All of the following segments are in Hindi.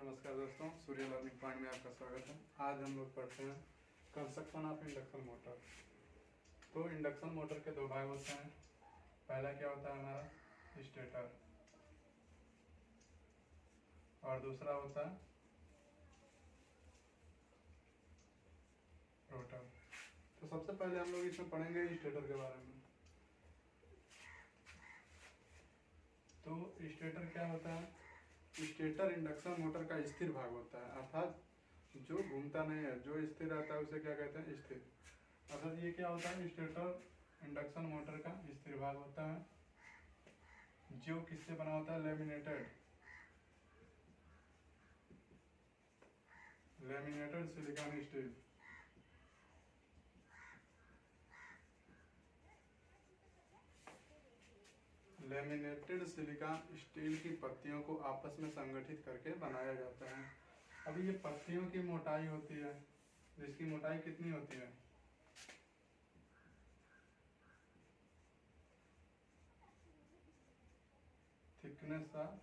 नमस्कार दोस्तों, सूर्य लर्निंग पॉइंट में आपका स्वागत है। आज हम लोग पढ़ते हैं कंस्ट्रक्शन ऑफ इंडक्शन मोटर। तो इंडक्शन मोटर के दो भाग होते हैं। पहला क्या होता है हमारा स्टेटर और दूसरा होता है रोटर। तो सबसे पहले हम लोग इसमें पढ़ेंगे स्टेटर के बारे में। तो स्टेटर क्या होता है? स्टेटर इंडक्शन मोटर का स्थिर भाग होता है, अर्थात जो घूमता नहीं है, जो स्थिर रहता है उसे क्या कहते हैं? स्थिर। अर्थात ये क्या होता है? स्टेटर इंडक्शन मोटर का स्थिर भाग होता है जो किससे बना होता है? Laminated silicon steel. Laminated silicon steel की पत्तियों को आपस में संगठित करके बनाया जाता है। अभी ये पत्तियों की मोटाई होती है, जिसकी मोटाई कितनी होती है? थिकनेस ऑफ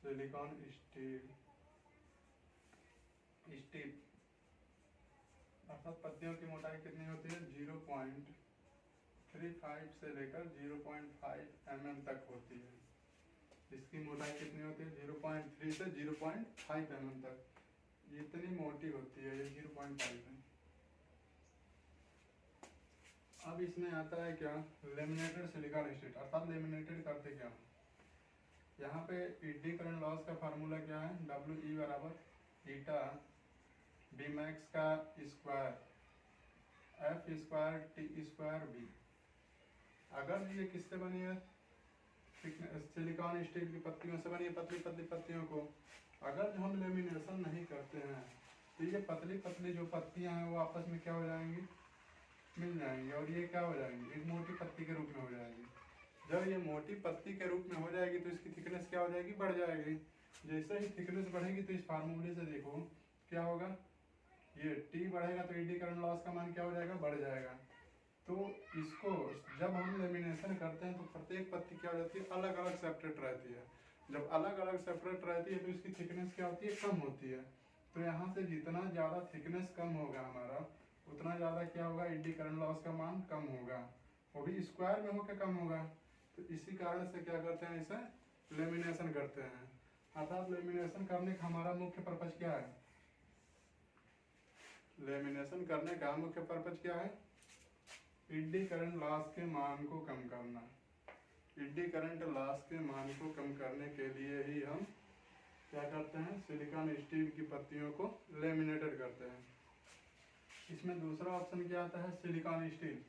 सिलिकॉन स्टील अर्थात पत्तियों की मोटाई कितनी होती है? 0.35 से लेकर 0.5 mm तक होती है। इसकी मोटाई कितनी होती है? 0.3 से 0.5 mm तक। इतनी मोटी होती है ये 0.5 में। अब इसमें आता है क्या? Laminated silicon steel. अर्थात लेमिनेटेड करते क्या? यहाँ पे एडी करंट लॉस का फार्मूला क्या है? WE बराबर ईटा बी मैक्स का square F square T square B. अगर ये किससे बनी है? सिलिकॉन स्टील की पत्तियों से बनी है, पतली पतली पत्तियों को। अगर हम लेमिनेशन नहीं करते हैं तो ये पतली पतली जो पत्तियां हैं वो आपस में क्या हो जाएंगी? मिल जाएंगी और ये क्या हो जाएंगी? एक मोटी पत्ती के रूप में हो जाएगी। जब ये मोटी पत्ती के रूप में हो जाएगी तो इसकी थिकनेस क्या हो जाएगी? बढ़ जाएगी। जैसे ही थिकनेस बढ़ेगी तो इस फार्मूले से देखो क्या होगा, ये T बढ़ेगा तो एडी करंट लॉस का मान क्या हो जाएगा? बढ़ जाएगा। तो इसको जब हम लेमिनेशन करते हैं तो प्रत्येक पत्ती क्या हो जाती है? अलग अलग सेपरेट रहती है। जब अलग अलग सेपरेट रहती है तो इसकी थिकनेस क्या होती है? कम होती है। तो यहाँ से जितना ज़्यादा थिकनेस कम होगा हमारा, उतना ज़्यादा क्या होगा? एडी करंट लॉस का मान कम होगा, वो भी स्क्वायर में होकर कम होगा। तो इसी कारण से क्या करते हैं? इसे लेमिनेशन करते हैं। अर्थात लेमिनेशन करने का हमारा मुख्य पर्पज क्या है? लेमिनेशन करने का मुख्य पर्पज क्या है? एडी करंट लॉस के मान को कम करना। एडी करंट लॉस के मान को कम करने के लिए ही हम क्या करते हैं? सिलिकॉन स्टील की पत्तियों को लेमिनेटेड करते हैं। इसमें दूसरा ऑप्शन क्या आता है? Silicon steel.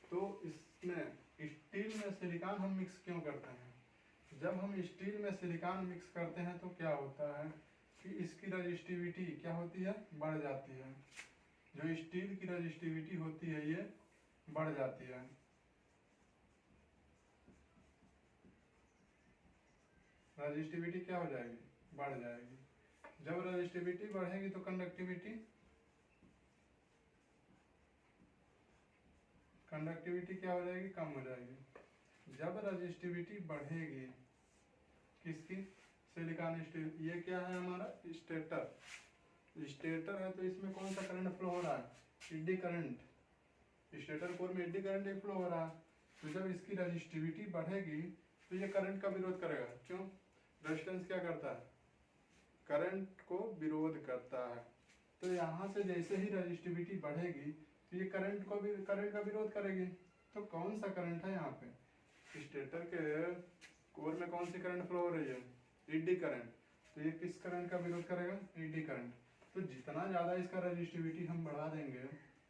तो इसमें स्टील में सिलिकॉन हम मिक्स क्यों करते हैं? जब हम स्टील में सिलिकॉन मिक्स करते हैं तो क्या होता है कि इसकी रजिस्टिविटी क्या होती है? बढ़ जाती है। जो स्टील की रजिस्टिविटी होती है ये बढ़ जाती है। रजिस्टिविटी क्या हो जाएगी? बढ़ जाएगी। जब रजिस्टिविटी बढ़ेगी तो कंडक्टिविटी क्या हो जाएगी? कम हो जाएगी। जब रजिस्टिविटी बढ़ेगी किसकी? Silicon steel. ये क्या है हमारा? स्टेटर है। तो इसमें कौन सा करंट फ्लो हो रहा है? Eddy current. स्टेटर कोर में एडी करंट फ्लो हो रहा है। तो जब इसकी रजिस्टिविटी बढ़ेगी तो ये करंट का विरोध करेगा। क्यों? रेजिस्टेंस क्या करता है? करंट को विरोध करता है। तो यहाँ से जैसे ही रजिस्टिविटी बढ़ेगी तो ये करंट का विरोध करेगी। तो कौन सा करंट है यहाँ पे? स्टेटर के कोर में कौन सी करंट फ्लो हो रही है? Eddy current. तो ये किस करंट का विरोध करेगा? Eddy current. तो जितना ज्यादा इसका रजिस्टिविटी हम बढ़ा देंगे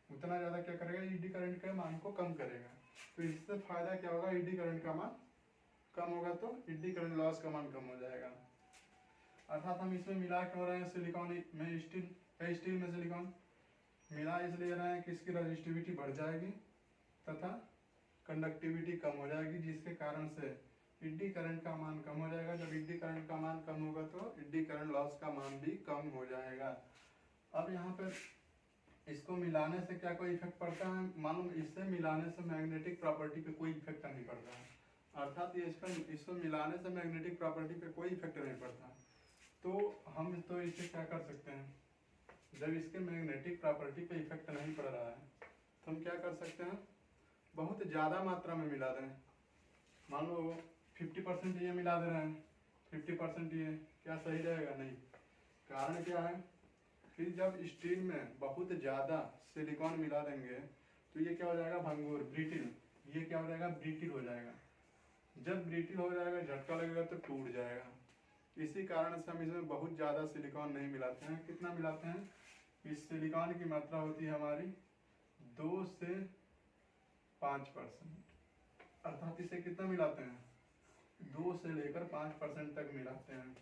उतना ज्यादा क्या करेगा? एडी करंट के मान को कम करेगा। तो इससे फायदा क्या होगा? एडी करंट का मान कम होगा तो एडी करंट लॉस का मान कम हो जाएगा। अर्थात हम इसमें मिला क्यों रहे हैं? सिलिकॉन में स्टील में सिलिकॉन मिला इसलिए रहे हैं कि इसकी रजिस्टिविटी बढ़ जाएगी तथा कंडक्टिविटी कम हो जाएगी, जिसके कारण से एडी करंट का मान कम हो जाएगा। जब एडी करंट का मान कम होगा तो एडी करंट लॉस का मान भी कम हो जाएगा। अब यहाँ पर इसको मिलाने से क्या कोई इफेक्ट पड़ता है? मालूम, इससे मिलाने से मैग्नेटिक प्रॉपर्टी पे कोई इफेक्ट नहीं पड़ता है। अर्थात ये इसको मिलाने से मैग्नेटिक प्रॉपर्टी पे कोई इफेक्ट नहीं पड़ता। तो हम तो इसे क्या कर सकते हैं, जब इसके मैग्नेटिक प्रॉपर्टी पे इफेक्ट नहीं पड़ रहा है तो हम क्या कर सकते हैं, बहुत ज़्यादा मात्रा में मिला दें। मान लो 50% ये मिला दे रहे हैं, 50% ये, क्या सही रहेगा? नहीं। कारण क्या है, फिर जब स्टील में बहुत ज़्यादा सिलिकॉन मिला देंगे तो ये क्या हो जाएगा, भंगुर, ब्रिटिल। ये क्या हो जाएगा, ब्रिटिल हो जाएगा। जब ब्रिटिल हो जाएगा, झटका लगेगा तो टूट जाएगा। इसी कारण से हम इसमें बहुत ज़्यादा सिलिकॉन नहीं मिलाते हैं। कितना मिलाते हैं, इस सिलिकॉन की मात्रा होती है हमारी 2 से 5%। अर्थात इसे कितना मिलाते हैं, 2 से लेकर 5% तक मिलाते हैं।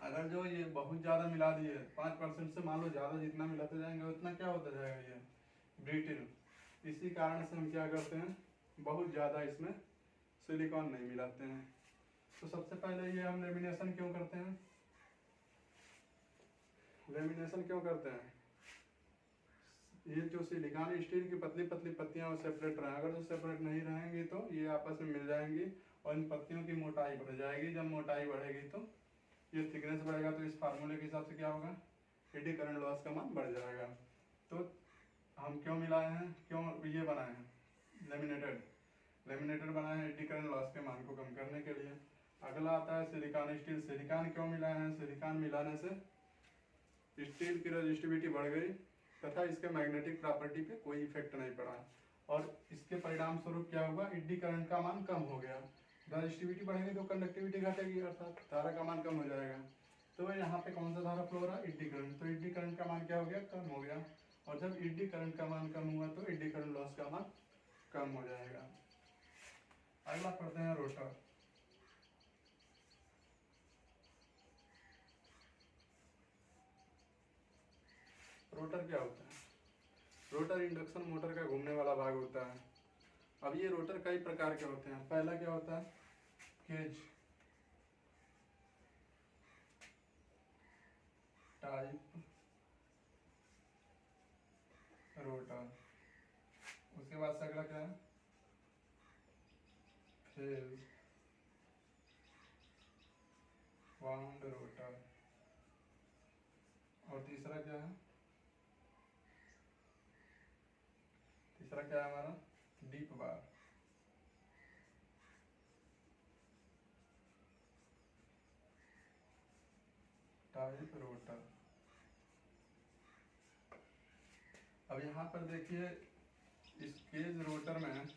अगर जो ये बहुत ज़्यादा मिला दिए, 5% से मान लो ज़्यादा जितना मिलाते जाएंगे उतना क्या होता जाएगा, ये ब्रिटिल। इसी कारण से हम क्या करते हैं, बहुत ज़्यादा इसमें सिलिकॉन नहीं मिलाते हैं। तो सबसे पहले ये हम लेमिनेशन क्यों करते हैं, लेमिनेशन क्यों करते हैं, ये जो सिलिकॉन स्टील की पतली पतली पत्तियां वो सेपरेट रहें। अगर जो सेपरेट नहीं रहेंगी तो ये आपस में मिल जाएंगी और इन पत्तियों की मोटाई बढ़ जाएगी। जब मोटाई बढ़ेगी तो ये थिकनेस बढ़ेगा, तो इस फार्मूले के हिसाब से क्या होगा, एडी करंट लॉस का मान बढ़ जाएगा। तो हम क्यों मिलाए हैं, क्यों ये बनाए हैं, लेमिनेटेड बनाए हैं एडी करंट लॉस के मान को कम करने के लिए। अगला आता है सिलिकॉन स्टील। सिलिकॉन क्यों मिलाए हैं, सिलिकॉन मिलाने से स्टील की रेजिस्टिविटी बढ़ गई तथा इसके मैग्नेटिक प्रॉपर्टी पे कोई इफेक्ट नहीं पड़ा और इसके परिणाम स्वरूप क्या हुआ, एडी करंट का मान कम हो गया। रेजिस्टिविटी बढ़ेगी तो कंडक्टिविटी घटेगी, अर्थात धारा का मान कम हो जाएगा। तो यहाँ पे कौन सा धारा फ्लो हो रहा है, एडी करंट। तो एडी करंट का मान क्या हो गया, कम हो गया। और जब एडी करंट का मान कम हुआ तो एडी करंट लॉस का मान कम हो जाएगा। अगला पढ़ते हैं रोटर। रोटर क्या होता है, रोटर इंडक्शन मोटर का घूमने वाला भाग होता है। अब ये रोटर कई प्रकार के होते हैं। पहला क्या होता है, केज टाइप रोटर। उसके बाद से अगला क्या है, फेज वाउंड रोटर। और तीसरा क्या है, तीसरा क्या है हमारा, डीप बार। Type rotor. अब यहाँ पर देखिए इस केज रोटर में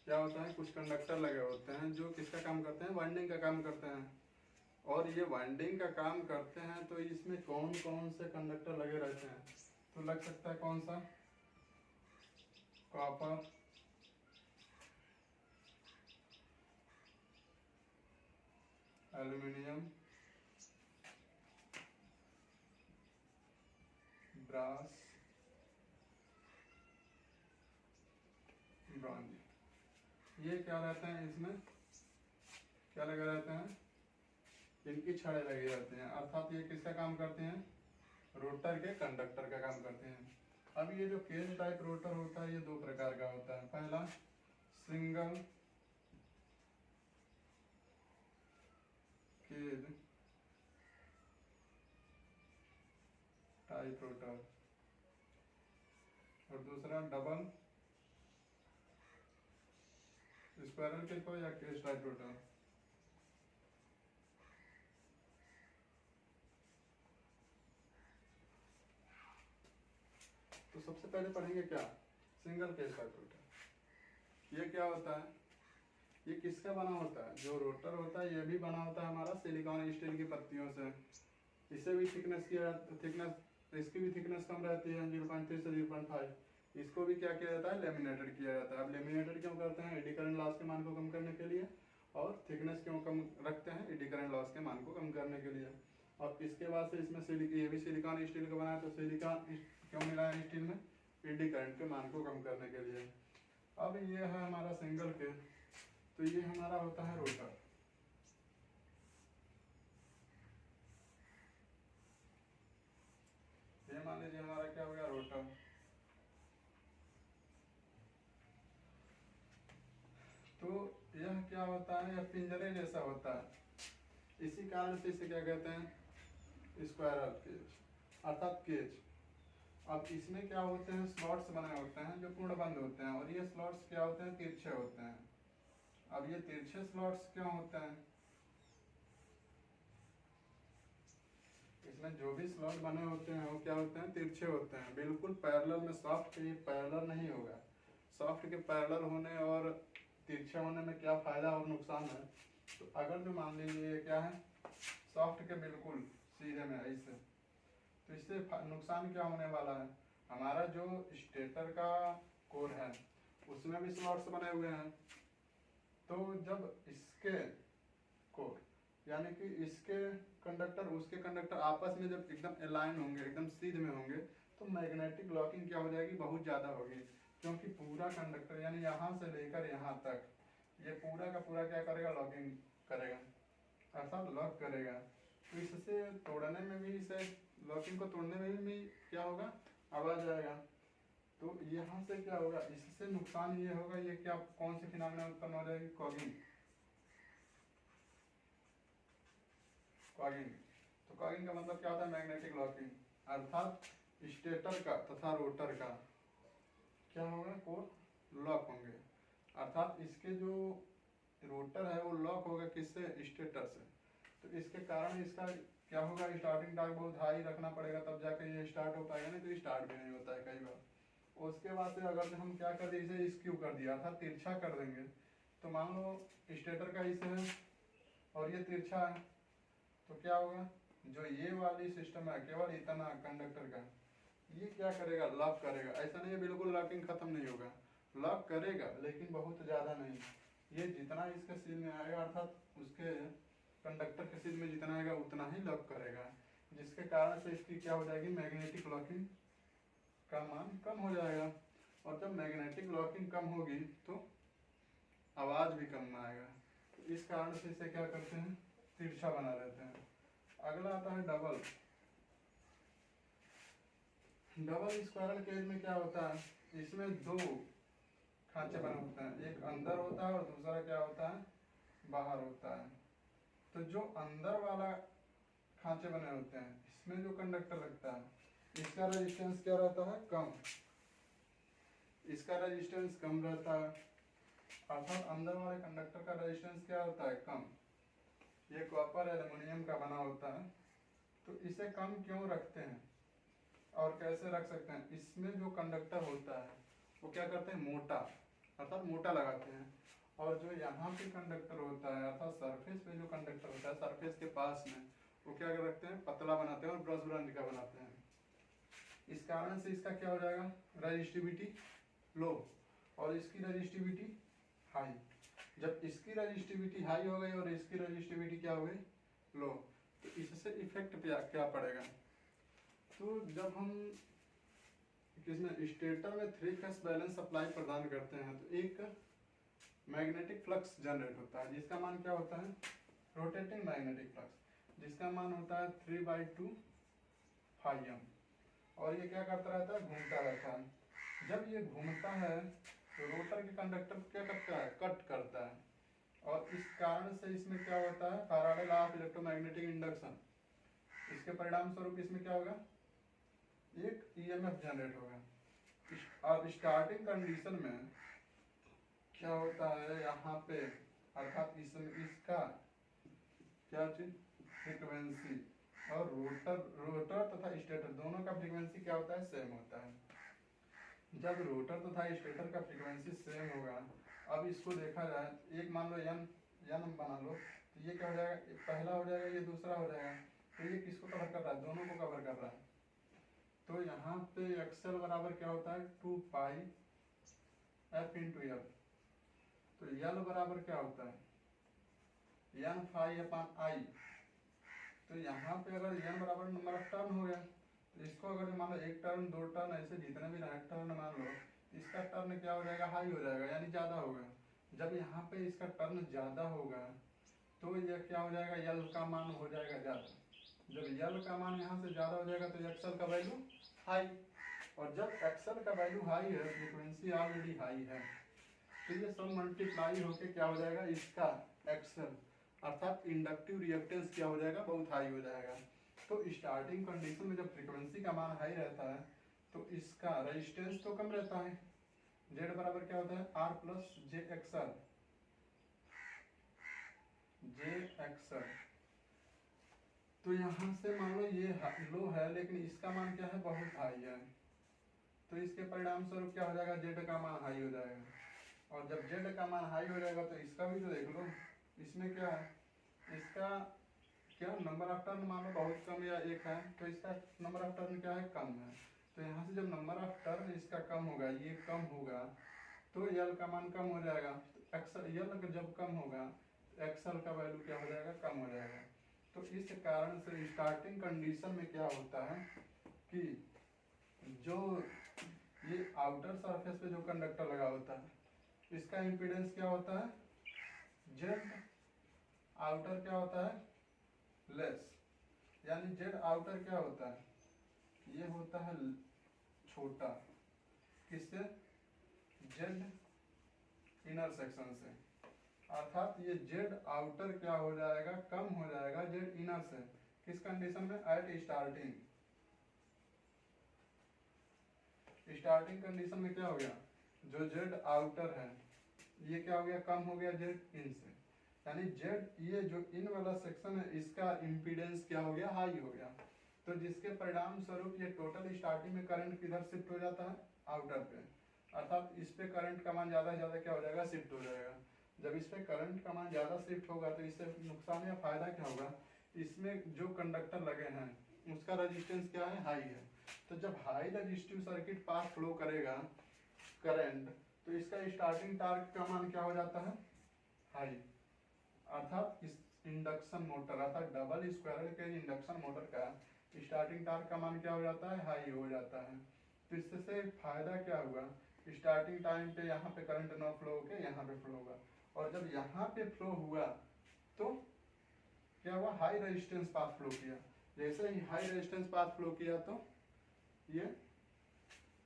क्या होता है, कुछ कंडक्टर लगे होते हैं जो किसका काम करते हैं, वाइंडिंग का काम करते हैं। और ये वाइंडिंग का काम करते हैं तो इसमें कौन कौन से कंडक्टर लगे रहते हैं, तो लग सकता है कौन सा, कॉपर, एल्यूमिनियम, ब्रास, ब्रॉन्ज। ये क्या रहते हैं, इसमें क्या लगे रहते हैं, इनकी छड़े लगी रहती हैं। अर्थात ये किसका काम करते हैं, रोटर के कंडक्टर का काम करते हैं। अब ये जो केज टाइप रोटर होता है ये दो प्रकार का होता है। पहला सिंगल केज टाइप रोटर और दूसरा डबल स्क्वायरल केज को या केज टाइप रोटर। तो सबसे पहले पढ़ेंगे क्या, सिंगल केज टाइप रोटर। ये क्या होता है, ये किसका बना होता है, जो रोटर होता है ये भी बना होता है हमारा सिलिकॉन स्टील की पत्तियों से। इसे भी थिकनेस इसकी भी थिकनेस कम रहती है 0.3 से 0.5। इसको भी क्या किया जाता है, लेमिनेटेड किया जाता है। अब लेमिनेटेड क्यों करते हैं, एडी करंट लॉस के मान को कम करने के लिए। और थिकनेस क्यों कम रखते हैं, एडी करंट लॉस के मान को कम करने के लिए। और इसके बाद से इसमें ये भी सिलिकॉन स्टील का बना है, तो सिलिकॉन क्यों मिला है स्टील में, एडी करंट के मान को कम करने के लिए। अब ये है हमारा सिंगल केज, तो ये हमारा होता है रोटर। ये मान लीजिए हमारा क्या हो गया, रोटर। तो यह क्या होता है, या पिंजरे जैसा होता है। इसी कारण से इसे क्या कहते हैं, स्क्वायरल केज अर्थात केज। अब इसमें क्या होते हैं, स्लॉट्स बने होते हैं जो पूर्ण बंद होते हैं, और ये स्लॉट्स क्या होते हैं, तिरछे होते हैं। अब ये तिरछे स्लॉट्स क्यों होते हैं, इसमें जो भी स्लॉट बने होते हैं वो क्या होते हैं, तिरछे होते हैं, बिल्कुल पैरेलल में। सॉफ्ट के पैरेलल नहीं होगा। सॉफ्ट के पैरेलल होने और तिरछे होने में क्या फायदा और नुकसान है, तो अगर जो मान लीजिए ये क्या है, सॉफ्ट के बिल्कुल सीधे में ऐसे, तो इससे नुकसान क्या होने वाला है, हमारा जो स्टेटर का कोर है उसमें भी स्लॉट्स बने हुए हैं। तो जब इसके कोर यानी कि इसके कंडक्टर उसके कंडक्टर आपस में जब एकदम अलाइन होंगे, एकदम सीध में होंगे, तो मैग्नेटिक लॉकिंग क्या हो जाएगी, बहुत ज़्यादा होगी। क्योंकि पूरा कंडक्टर यानी यहाँ से लेकर यहाँ तक ये पूरा का पूरा क्या करेगा, लॉकिंग करेगा अर्थात लॉक करेगा। तो इससे तोड़ने में भी, इसे लॉकिंग को तोड़ने में भी क्या होगा, आवाज आएगा। तो यहाँ से क्या होगा, इससे नुकसान ये होगा, ये क्या कौन सी फिनोमेना उत्पन्न हो जाएगी, कॉगिंग। कॉगिंग, तो कॉगिंग का मतलब क्या होता है, मैग्नेटिक लॉकिंग। अर्थात स्टेटर का तथा रोटर का क्या होगा, कोर लॉक होंगे। अर्थात इसके जो रोटर है वो लॉक होगा किससे, स्टेटर से। तो इसके कारण इसका क्या होगा, स्टार्टिंग टॉर्क बहुत हाई रखना पड़ेगा, तब जाकर ये स्टार्ट हो पाएगा, नहीं तो स्टार्ट भी नहीं होता है कई बार। उसके बाद से अगर हम क्या कर दिए, इसे स्क्यू कर दिया अर्थात तिरछा कर देंगे, तो मान लो स्टेटर का इसे है और ये तिरछा है, तो क्या होगा, जो ये वाली सिस्टम है केवल इतना कंडक्टर का, ये क्या करेगा, लॉक करेगा। ऐसा नहीं है बिल्कुल लॉकिंग खत्म नहीं होगा, लॉक करेगा लेकिन बहुत ज़्यादा नहीं। ये जितना इसके सीध में आएगा अर्थात उसके कंडक्टर के सीध में जितना आएगा उतना ही लॉक करेगा, जिसके कारण से इसकी क्या हो जाएगी, मैग्नेटिक लॉकिंग का मान कम हो जाएगा। और जब मैग्नेटिक लॉकिंग कम होगी तो आवाज़ भी कम आएगा। तो इस कारण से इसे क्या करते हैं, तिरछा बना देते हैं। अगला आता है डबल। डबल स्क्वायरल केज में क्या होता है, इसमें दो खांचे बने होते हैं, एक अंदर होता है और दूसरा क्या होता है, बाहर होता है। तो जो अंदर वाला खांचे बने होते हैं इसमें जो कंडक्टर लगता है इसका रेजिस्टेंस क्या रहता है, कम। इसका रेजिस्टेंस कम रहता है, अर्थात अंदर वाले कंडक्टर का रेजिस्टेंस क्या होता है, कम। ये कॉपर एल्युमिनियम का बना होता है। तो इसे कम क्यों रखते हैं और कैसे रख सकते हैं, इसमें जो कंडक्टर होता है वो क्या करते हैं, मोटा अर्थात मोटा लगाते हैं। और जो यहाँ पे कंडक्टर होता है अर्थात सरफेस पे जो कंडक्टर होता है सरफेस के पास में, वो क्या रखते हैं, पतला बनाते हैं और ब्रश ब्रांच का बनाते हैं। इस कारण से इसका क्या हो जाएगा, रेजिस्टिविटी लो और इसकी रेजिस्टिविटी हाई। जब इसकी रेजिस्टिविटी हाई हो गई और इसकी रेजिस्टिविटी क्या हो गई, लो, तो इससे इफेक्ट क्या पड़ेगा। तो जब हम किसमें, स्टेटर में 3 फेस बैलेंस सप्लाई प्रदान करते हैं तो एक मैग्नेटिक फ्लक्स जनरेट होता है जिसका मान क्या होता है, रोटेटिंग मैग्नेटिक फ्लक्स, जिसका मान होता है 3/2 φm। और ये क्या करता रहता है, घूमता रहता है। जब ये घूमता है तो रोटर के कंडक्टर को क्या करता है, कट करता है। और इस कारण से इसमें क्या होता है, Faraday law of electromagnetic induction, इसके परिणाम स्वरूप इसमें क्या होगा, एक ईएमएफ जनरेट होगा। और स्टार्टिंग कंडीशन में क्या होता है, यहाँ पे अर्थात इसका क्या चीज, फ्रीक्वेंसी, और रोटर तथा स्टेटर दोनों का फ्रीक्वेंसी क्या होता है, सेम होता है। जब रोटर तथा स्टेटर का फ्रीक्वेंसी सेम होगा, अब इसको देखा जाए, एक मान लो एन बना लो, तो ये क्या हो जाएगा, पहला हो जाएगा, ये दूसरा हो जाएगा। तो ये किसको कवर कर रहा है, दोनों को कवर कर रहा है। तो यहाँ पे एक्सेल बराबर क्या होता है, 2 पाई एफ इंटू एल। तो एल बराबर क्या होता है, एन फाई अपॉन आई। तो यहाँ पे अगर एन बराबर नंबर ऑफ टर्न हो गया, तो इसको अगर मान लो 1 टर्न 2 टर्न ऐसे जितने भी राइट टर्न मान लो, इसका टर्न क्या हो जाएगा, हाई हो जाएगा यानी ज़्यादा होगा। जब यहाँ पे इसका टर्न ज़्यादा होगा तो यह क्या हो जाएगा, यल का मान हो जाएगा ज़्यादा। जब यल का मान यहाँ से ज़्यादा हो जाएगा तो एक्सल का वैल्यू हाई, और जब एक्सल का वैल्यू हाई है, फ्रीक्वेंसी ऑलरेडी हाई है, तो ये सब मल्टीप्लाई होके क्या हो जाएगा, इसका एक्सल अर्थात इंडक्टिव रिएक्टेंस क्या हो जाएगा, बहुत हाई हो जाएगा। तो स्टार्टिंग कंडीशन में जब फ्रीक्वेंसी का मान हाई रहता है तो इसका रेजिस्टेंस तो कम रहता है। जेड बराबर क्या होता है, R plus J XL, J XL. तो यहाँ से मान लो ये लो है लेकिन इसका मान क्या है, बहुत हाई है। तो इसके परिणाम स्वरूप क्या हो जाएगा, जेड का मान हाई हो जाएगा। और जब जेड का मान हाई हो जाएगा तो इसका भी तो देख लो, इसमें क्या है, इसका क्या नंबर ऑफ टर्न मान लो बहुत कम या एक है, तो इसका नंबर ऑफ टर्न क्या है, कम है। तो यहाँ से जब नंबर ऑफ टर्न इसका कम होगा, ये कम होगा, तो यल का मान कम हो जाएगा। तो एक्सल यल जब कम होगा एक्सल का वैल्यू क्या हो जाएगा, कम हो जाएगा। तो इस कारण से स्टार्टिंग कंडीशन में क्या होता है कि जो ये आउटर सरफेस पे जो कंडक्टर लगा होता है इसका इम्पीडेंस क्या होता है, जेड आउटर क्या होता है, लेस। यानी जेड आउटर क्या होता है, ये होता है छोटा, किससे, जेड इनर सेक्शन से। अर्थात ये जेड आउटर क्या हो जाएगा, कम हो जाएगा जेड इनर से। किस कंडीशन में, एट स्टार्टिंग। स्टार्टिंग कंडीशन में क्या हो गया, जो जेड आउटर है ये क्या हो गया, कम हो गया जेड इन से। यानी जेड ये जो इन वाला सेक्शन है इसका इम्पीडेंस क्या हो गया, हाई हो गया। तो जिसके परिणाम स्वरूप ये टोटल स्टार्टिंग में करंट किधर शिफ्ट हो जाता है, आउटर पे। अर्थात इस पे करंट का मान ज्यादा से ज्यादा क्या हो जाएगा, शिफ्ट हो जाएगा। जब इस पे करंट का मान ज्यादा शिफ्ट होगा तो इससे नुकसान या फायदा क्या होगा, इसमें जो कंडक्टर लगे हैं उसका रेजिस्टेंस क्या है, हाई है। तो जब हाई रेजिस्टिव सर्किट पास फ्लो करेगा करंट, तो इसका स्टार्टिंग टॉर्क का मान क्या हो जाता है, हाई। अर्थात इस इंडक्शन मोटर अर्थात डबल स्क्वायर के इंडक्शन मोटर का स्टार्टिंग टॉर्क का मान क्या हो जाता है, हाई हो जाता है। तो इससे फायदा क्या हुआ, स्टार्टिंग टाइम पे यहाँ पे करंट ना फ्लो होके यहाँ पे फ्लो होगा, और जब यहाँ पे फ्लो हुआ तो क्या हुआ, हाई रेजिस्टेंस पाथ फ्लो किया। जैसे ही हाई रेजिस्टेंस पाथ फ्लो किया तो ये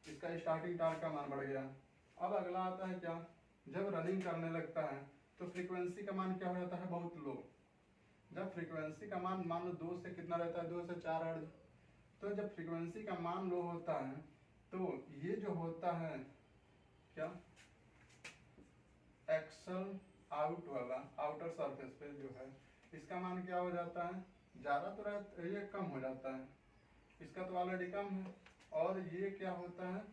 इसका स्टार्टिंग टॉर्क का मान बढ़ गया। अब अगला आता है क्या, जब रनिंग करने लगता है तो फ्रीक्वेंसी का मान क्या हो जाता है, बहुत लो। जब फ्रीक्वेंसी का मान लो 2 से कितना रहता है, 2 से 4 हर्ट्ज। तो जब फ्रीक्वेंसी का मान लो होता है तो ये जो होता है क्या, एक्सल आउट वाला आउटर सरफेस पे जो है इसका मान क्या हो जाता है, ज्यादा तो रहता, ये कम हो जाता है, इसका तो ऑलरेडी कम है। और ये क्या होता है,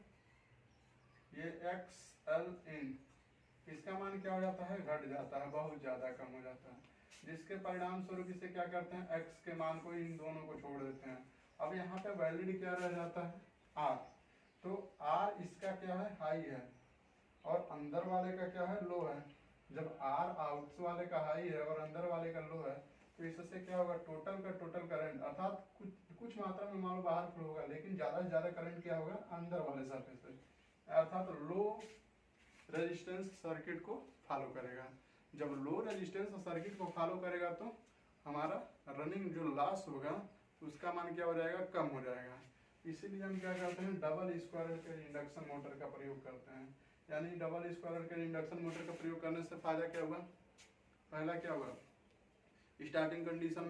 ये एक्स एल इन, इसका मान क्या हो जाता है, घट जाता है, बहुत ज्यादा कम हो जाता है। जिसके परिणाम स्वरूप इसे क्या करते हैं, एक्स के मान को इन दोनों को छोड़ देते हैं। अब यहाँ पे वैलिड क्या रह जाता है, आर। तो आर इसका क्या है, हाई है, और अंदर वाले का क्या है, लो है। जब आर आउट वाले का हाई है और अंदर वाले का लो है तो इससे क्या होगा, टोटल का टोटल करंट अर्थात कुछ मात्रा में मान लो बाहर फ्लो होगा, लेकिन ज्यादा से ज्यादा करंट क्या होगा, अंदर वाले सरफेस पे। अर्थात लो रेजिस्टेंस सर्किट को फॉलो करेगा। जब लो रेजिस्टेंस सर्किट को फॉलो करेगा तो हमारा रनिंग जो लॉस होगा उसका मान क्या हो जाएगा, कम हो जाएगा। इसीलिए हम क्या करते हैं, डबल स्क्वायर के इंडक्शन मोटर का प्रयोग करते हैं। यानी डबल स्क्वायर के इंडक्शन मोटर का प्रयोग करने से फायदा क्या हुआ, पहला क्या हुआ, स्टार्टिंग कंडीशन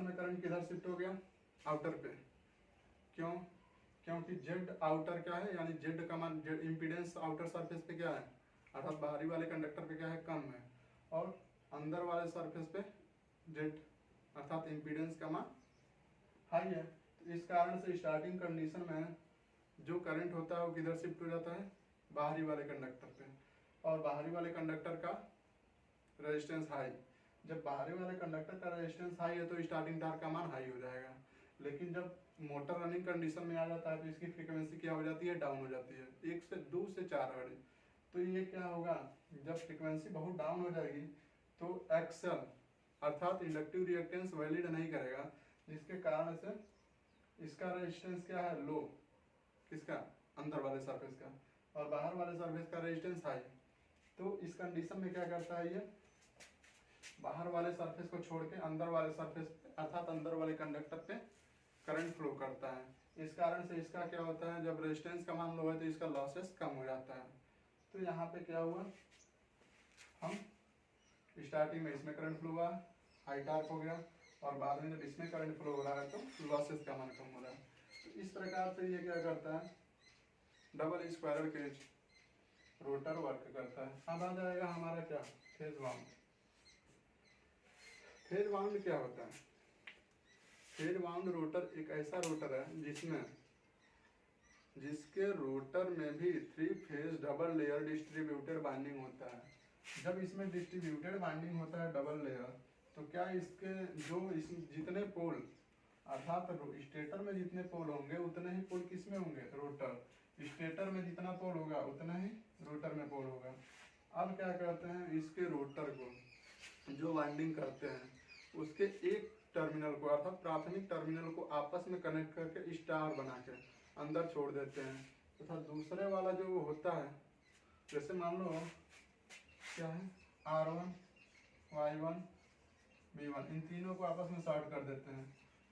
में करंट किधर शिफ्ट हो गया, आउटर पे। क्यों, क्योंकि जेड आउटर क्या है, यानी जेड का मान, जेड इम्पीडेंस आउटर सरफेस पे क्या है, अर्थात बाहरी वाले कंडक्टर पे क्या है, कम है, और अंदर वाले सरफेस पे जेड अर्थात इम्पीडेंस का मान हाई है। तो इस कारण से स्टार्टिंग कंडीशन में जो करंट होता है वो किधर शिफ्ट हो जाता है, बाहरी वाले कंडक्टर पे, और बाहरी वाले कंडक्टर का रेजिस्टेंस हाई। जब बाहरी वाले कंडक्टर का रेजिस्टेंस हाई है तो स्टार्टिंग टॉर्क का मान हाई हो जाएगा। लेकिन जब मोटर रनिंग कंडीशन में आ जाता है तो इसकी फ्रीक्वेंसी क्या हो जाती है, डाउन हो जाती है, 1 से 2 से 4 हर्ट्ज। तो ये क्या होगा, जब फ्रीक्वेंसी बहुत डाउन हो जाएगी तो एक्सल अर्थात इंडक्टिव रिएक्टेंस वैलिड नहीं करेगा, जिसके कारण से इसका रेजिस्टेंस क्या है, लो, किसका, अंदर वाले सरफेस का, और बाहर वाले सरफेस का रेजिस्टेंस हाई। तो इस कंडीशन में क्या करता है, ये बाहर वाले सरफेस को छोड़ के अंदर वाले सरफेस पे अर्थात अंदर वाले कंडक्टर पे करंट फ्लो करता है। इस कारण से इसका क्या होता है, जब रेजिस्टेंस का मान लो है तो इसका लॉसेस कम हो जाता है। तो यहाँ पे क्या हुआ, हम स्टार्टिंग में इसमें करंट फ्लो हुआ, हाई टार्क हो गया, और बाद में जब इसमें करंट फ्लो हो रहा है तो लॉसेस का मान कम हो रहा है। तो इस प्रकार से ये क्या करता है, double squirrel cage rotor work करता है। अब आ जाएगा हमारा क्या, फेज वाउंड। फेज वाउंड क्या होता है, फेज वाउंड रोटर एक ऐसा रोटर है जिसके रोटर में भी 3 phase double layer distributed binding होता है। जब इसमें डिस्ट्रीब्यूटेड बाइंडिंग होता है डबल लेयर, तो क्या इसके जो इस जितने पोल, अर्थात स्टेटर में जितने पोल होंगे उतने ही पोल किसमें होंगे, रोटर। स्टेटर में जितना पोल होगा उतना ही रोटर में पोल होगा। अब क्या करते हैं, इसके रोटर को जो वाइंडिंग करते हैं उसके एक टर्मिनल को, अर्थात प्राथमिक टर्मिनल को आपस में कनेक्ट करके स्टार बना के अंदर छोड़ देते हैं, तथा दूसरे वाला जो होता है, जैसे मान लो क्या है, R1 Y1 B1, इन तीनों को आपस में शॉर्ट कर देते हैं,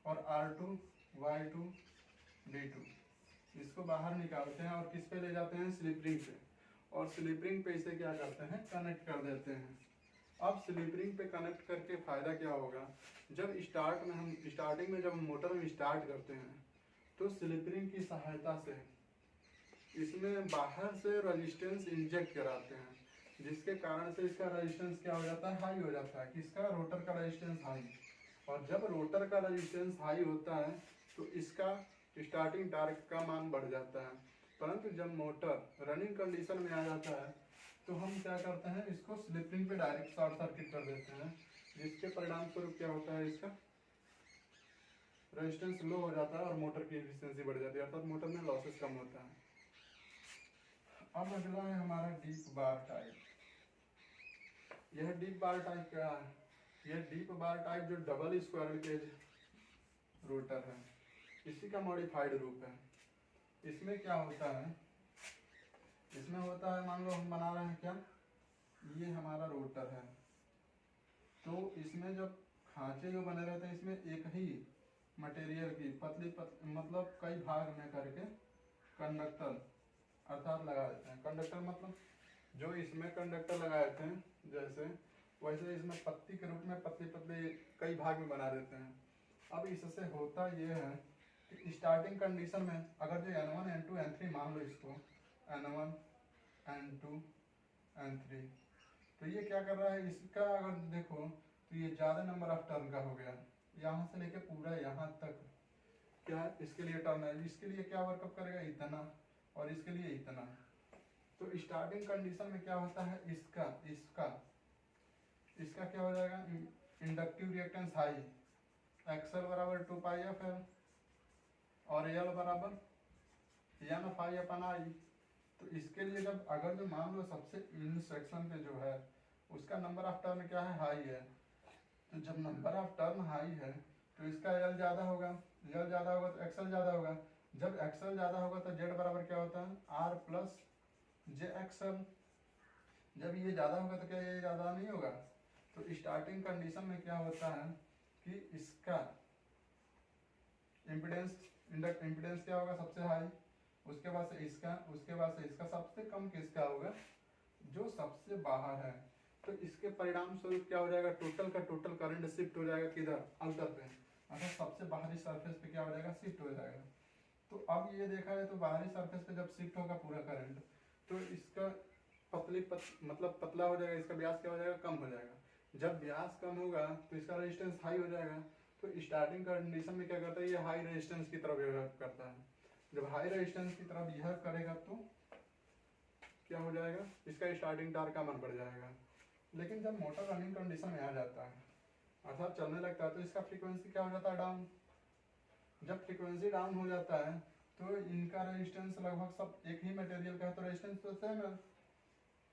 और R2 Y2 D2 इसको बाहर निकालते हैं और किस पे ले जाते हैं, स्लिप रिंग पे, और स्लिप रिंग पे इसे क्या करते हैं, कनेक्ट कर देते हैं। अब स्लिप रिंग पे कनेक्ट करके फायदा क्या होगा, जब स्टार्टिंग में जब हम मोटर में स्टार्ट करते हैं तो स्लिप रिंग की सहायता से इसमें बाहर से रेजिस्टेंस इंजेक्ट कराते हैं, जिसके कारण से इसका रेजिस्टेंस क्या हो जाता है, हाई हो जाता है। किसका, रोटर का रेजिस्टेंस हाई। और जब रोटर का रेजिस्टेंस हाई होता है तो इसका स्टार्टिंग टॉर्क का मान बढ़ जाता है। परंतु जब मोटर रनिंग कंडीशन में आ जाता है तो हम क्या करते हैं, इसको स्लिप रिंग पे डायरेक्ट शॉर्ट सर्किट कर देते हैं, जिसके परिणाम स्वरूप क्या होता है, इसका रेजिस्टेंस लो हो जाता है और मोटर की एफिशिएंसी बढ़ जाती है, अर्थात मोटर में लॉसेस कम होता है। अब अगला है हमारा डीप बार टाइप। यह डीप बार टाइप क्या है, यह डीप बार टाइप जो डबल स्क्वायरल केज रोटर है, इसी का मॉडिफाइड रूप है। इसमें क्या होता है, इसमें होता है, मान लो हम बना रहे हैं क्या, ये हमारा रोटर है, तो इसमें जब खांचे जो बने रहते हैं इसमें एक ही मटेरियल की मतलब कई भाग में करके कंडक्टर अर्थात लगा देते हैं। कंडक्टर मतलब जो इसमें कंडक्टर लगाए थे जैसे, वैसे इसमें पत्ती के रूप में पतले पतले कई भाग में बना देते हैं। अब इससे होता ये है कि स्टार्टिंग कंडीशन में अगर जो N1 N2 N3 मान लो इसको N1 N2 N3, तो ये क्या कर रहा है, इसका अगर देखो तो ये ज़्यादा नंबर ऑफ टर्न का हो गया, यहाँ से लेके पूरा यहाँ तक क्या इसके लिए टर्न है, इसके लिए क्या वर्कअप करेगा, इतना, और इसके लिए इतना। तो स्टार्टिंग कंडीशन में क्या होता है, इसका क्या हो जाएगा, इंडक्टिव रिएक्टेंस हाई, एक्सएल बराबर 2πf और एल बराबर N∅/I। तो इसके लिए जब अगर जो मान लो सबसे इन सेक्शन पे जो है उसका नंबर ऑफ टर्न क्या है, हाई है, तो जब नंबर ऑफ टर्न हाई है तो इसका एल ज़्यादा होगा, एल ज़्यादा होगा तो एक्सएल ज़्यादा होगा। जब एक्सएल ज़्यादा होगा तो जेड बराबर क्या होता है, R प्लस जे एक्सएल। जब ये ज़्यादा होगा तो क्या ये ज़्यादा नहीं होगा। तो स्टार्टिंग कंडीशन में क्या होता है कि इसका इम्पिडेंस क्या होगा, सबसे हाई, उसके बाद से इसका सबसे कम किसका होगा, जो सबसे बाहर है। तो इसके परिणाम स्वरूप क्या हो जाएगा, टोटल का टोटल करंट शिफ्ट हो जाएगा किधर, आउटर पे, अर्थात सबसे बाहरी सरफेस पे क्या हो जाएगा, शिफ्ट हो जाएगा। तो अब ये देखा है तो बाहरी सरफेस पे जब शिफ्ट होगा पूरा करंट, तो इसका मतलब पतला हो जाएगा, इसका व्यास क्या हो जाएगा, कम हो जाएगा। जब व्यास कम होगा तो इसका रेजिस्टेंस हाई हो जाएगा। तो स्टार्टिंग कंडीशन में क्या करता है, ये हाई रेजिस्टेंस की तरफ बिहेव करता है। जब हाई रेजिस्टेंस की तरफ बिहेव करेगा तो क्या हो जाएगा, इसका स्टार्टिंग टॉर्क का मान बढ़ जाएगा। लेकिन जब मोटर रनिंग कंडीशन में आ जाता है अर्थात चलने लगता है तो इसका फ्रीक्वेंसी क्या हो जाता है, डाउन। जब फ्रीक्वेंसी डाउन हो जाता है तो इनका रेजिस्टेंस लगभग सब एक ही मटेरियल का है, तो रेजिस्टेंस तो सेम है,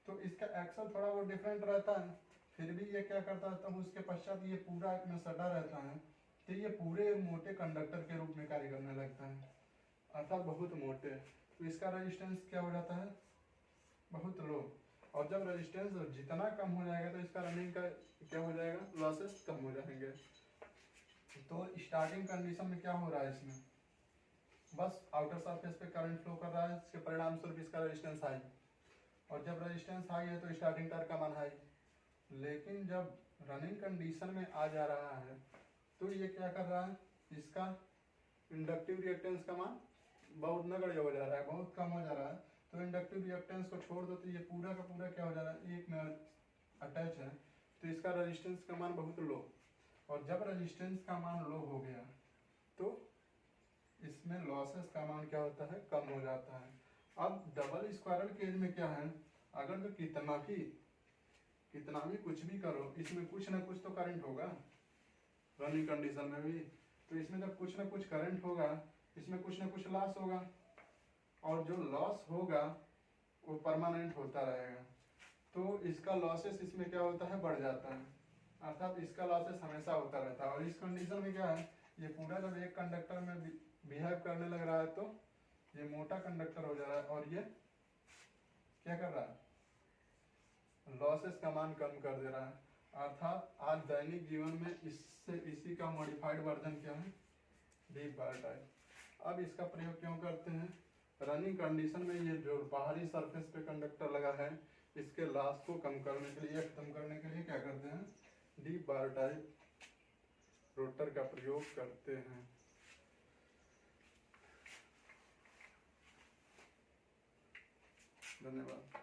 तो इसका एक्सल थोड़ा बहुत डिफरेंट रहता है, फिर भी ये क्या करता है, तब उसके पश्चात ये पूरा में सटा रहता है, तो ये पूरे मोटे कंडक्टर के रूप में कार्य करने लगता है, अर्थात बहुत मोटे। तो इसका रेजिस्टेंस क्या हो जाता है, बहुत लो। और जब रेजिस्टेंस जितना कम हो जाएगा तो इसका रनिंग का क्या हो जाएगा, लॉसेस कम हो जाएंगे। तो स्टार्टिंग कंडीशन में क्या हो रहा है, इसमें बस आउटर सरफेस पे करंट फ्लो कर रहा है, इसके परिणाम स्वरूप इसका रेजिस्टेंस हाई, और जब रेजिस्टेंस हाई है तो स्टार्टिंग टॉर्क का मान हाई। लेकिन जब रनिंग कंडीशन में आ जा रहा है तो ये क्या कर रहा है, इसका इंडक्टिव रिएक्टेंस का मान बहुत नगण्य हो जा रहा है, बहुत कम हो जा रहा है। तो इंडक्टिव रिएक्टेंस को छोड़ दो तो ये पूरा का पूरा क्या हो जा रहा है, एक में अटैच है, तो इसका रेजिस्टेंस का मान बहुत लो। और जब रेजिस्टेंस का मान लो हो गया तो इसमें लॉसेस का मान क्या होता है, कम हो जाता है। अब डबल स्क्वायरल केज में क्या है, अगर तो कितना भी कुछ भी करो, इसमें कुछ ना कुछ तो करंट होगा रनिंग कंडीशन में भी। तो इसमें जब कुछ ना कुछ करंट होगा, इसमें कुछ ना कुछ लॉस होगा, और जो लॉस होगा वो परमानेंट होता रहेगा। तो इसका लॉसेस इसमें क्या होता है, बढ़ जाता है, अर्थात इसका लॉसेस हमेशा होता रहता है। और इस कंडीशन में क्या है, ये पूरा जब एक कंडक्टर में बिहेव करने लग रहा है तो ये मोटा कंडक्टर हो जा रहा है, और ये क्या कर रहा है, लॉसेस का मान कम कर दे रहा है। अर्थात आज दैनिक जीवन में इसी का मॉडिफाइड वर्जन क्या है, डीप वायर टाइप। अब इसका प्रयोग क्यों करते हैं, रनिंग कंडीशन में ये जो बाहरी सरफेस पे कंडक्टर लगा है इसके लॉस को कम करने के लिए, खत्म करने के लिए क्या करते हैं, डीप वायर टाइप रोटर का प्रयोग करते हैं। धन्यवाद।